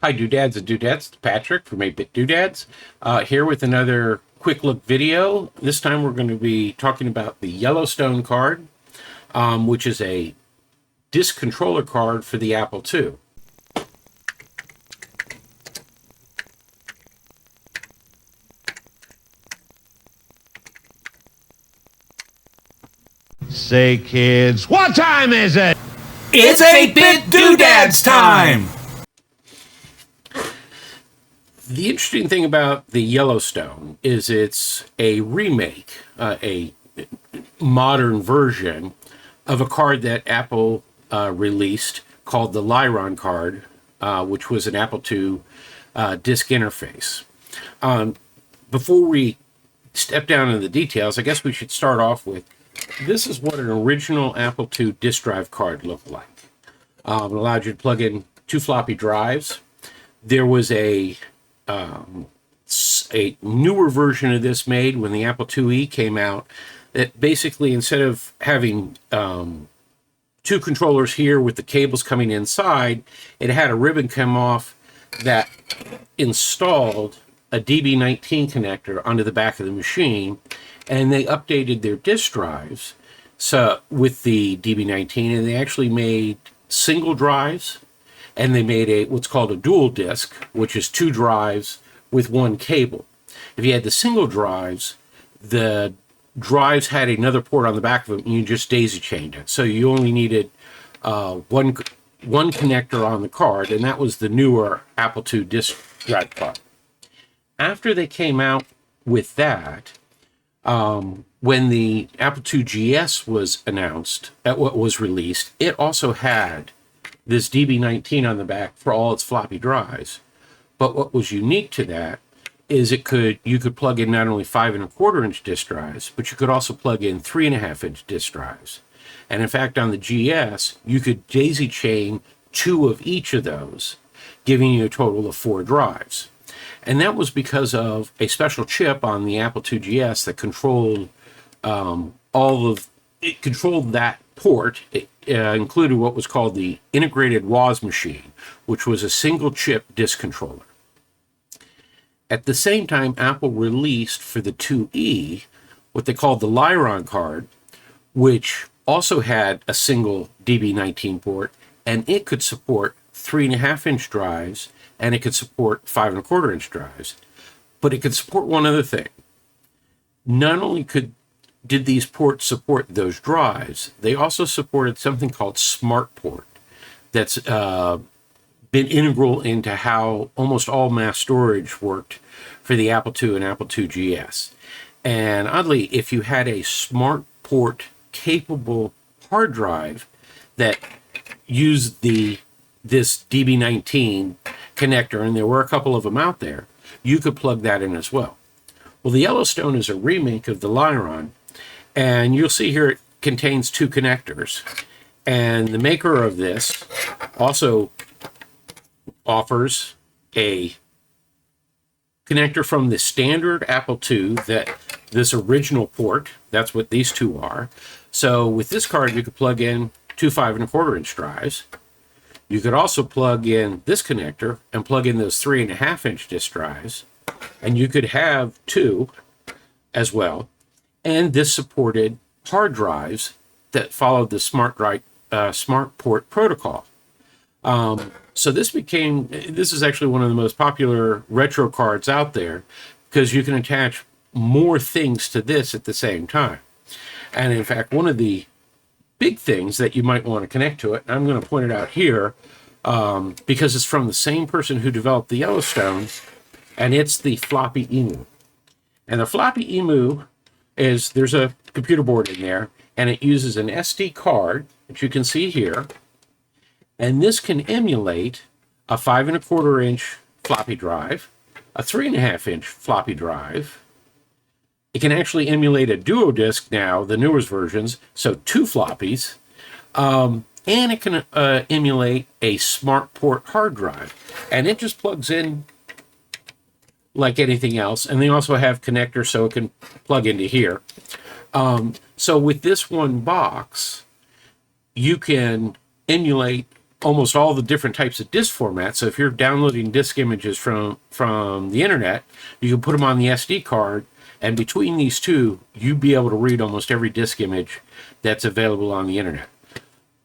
Hi, Doodads and Dudettes. It's Patrick from 8-Bit Doodads, here with another quick look video. This time we're going to be talking about the Yellowstone card, which is a disk controller card for the Apple II. Say, kids, what time is it? It's 8-Bit Doodads time! The interesting thing about the Yellowstone is it's a remake, a modern version of a card that Apple released called the Lyron card, which was an Apple II disk interface. Before we step down into the details, I guess we should start off with this is what an original Apple II disk drive card looked like. It allowed you to plug in 2 floppy drives. There was a newer version of this made when the Apple IIe came out that basically, instead of having 2 controllers here with the cables coming inside, it had a ribbon come off that installed a DB19 connector onto the back of the machine, and they updated their disk drives with the DB19, and they actually made single drives, and they made what's called a dual disk, which is 2 drives with 1 cable. If you had the single drives, the drives had another port on the back of them, and you just daisy chained it. So you only needed one connector on the card, and that was the newer Apple II disk drive card. After they came out with that, when the Apple II GS was announced, was released, it also had this DB19 on the back for all its floppy drives. But what was unique to that is you could plug in not only 5 1/4 inch disk drives, but you could also plug in 3 1/2 inch disk drives. And in fact, on the GS, you could daisy chain 2 of each of those, giving you a total of 4 drives. And that was because of a special chip on the Apple II GS that controlled it controlled that port. It included what was called the integrated WAS machine, which was a single chip disk controller. At the same time, Apple released for the IIe what they called the Lyron card, which also had a single DB19 port, and it could support 3 1/2 inch drives, and it could support 5 1/4 inch drives. But it could support one other thing. Not only did these ports support those drives, they also supported something called SmartPort that's been integral into how almost all mass storage worked for the Apple II and Apple II GS. And oddly, if you had a SmartPort capable hard drive that used this DB19 connector, and there were a couple of them out there, you could plug that in as well. Well, the Yellowstone is a remake of the Lyron, and you'll see here it contains 2 connectors. And the maker of this also offers a connector from the standard Apple II, that this original port, that's what these 2 are. So with this card, you could plug in 2 5 1/4 inch drives. You could also plug in this connector and plug in those 3 1/2 inch disk drives, and you could have 2 as well. And this supported hard drives that followed the SmartPort protocol. So this is actually one of the most popular retro cards out there, because you can attach more things to this at the same time. And in fact, one of the big things that you might want to connect to it, and I'm going to point it out here, because it's from the same person who developed the Yellowstone, and it's the floppy emu. And the floppy emu there's a computer board in there, and it uses an SD card that you can see here, and this can emulate a 5 1/4 inch floppy drive, a 3 1/2 inch floppy drive. It can actually emulate a duo disk now, the newest versions, so 2 floppies, and it can emulate a SmartPort hard drive, and it just plugs in like anything else. And they also have connectors so it can plug into here. So with this one box, you can emulate almost all the different types of disk formats. So if you're downloading disk images from the internet, you can put them on the SD card, and between these two, you'd be able to read almost every disk image that's available on the internet.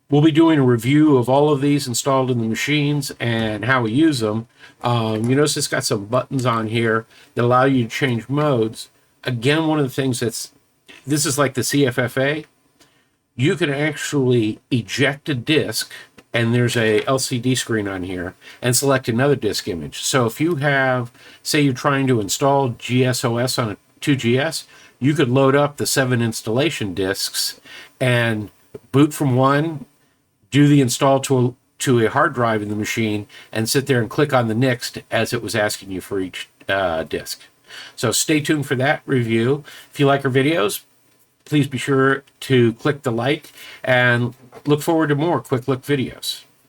We'll be doing a review of all of these installed in the machines and how we use them. You notice it's got some buttons on here that allow you to change modes. Again, one of the things this is like the CFFA. You can actually eject a disk, and there's a LCD screen on here, and select another disk image. So if you have, say you're trying to install GSOS on a 2GS, you could load up the 7 installation disks and boot from one, do the install to a hard drive in the machine, and sit there and click on the next as it was asking you for each disk. So stay tuned for that review. If you like our videos, please be sure to click the like and look forward to more quick look videos.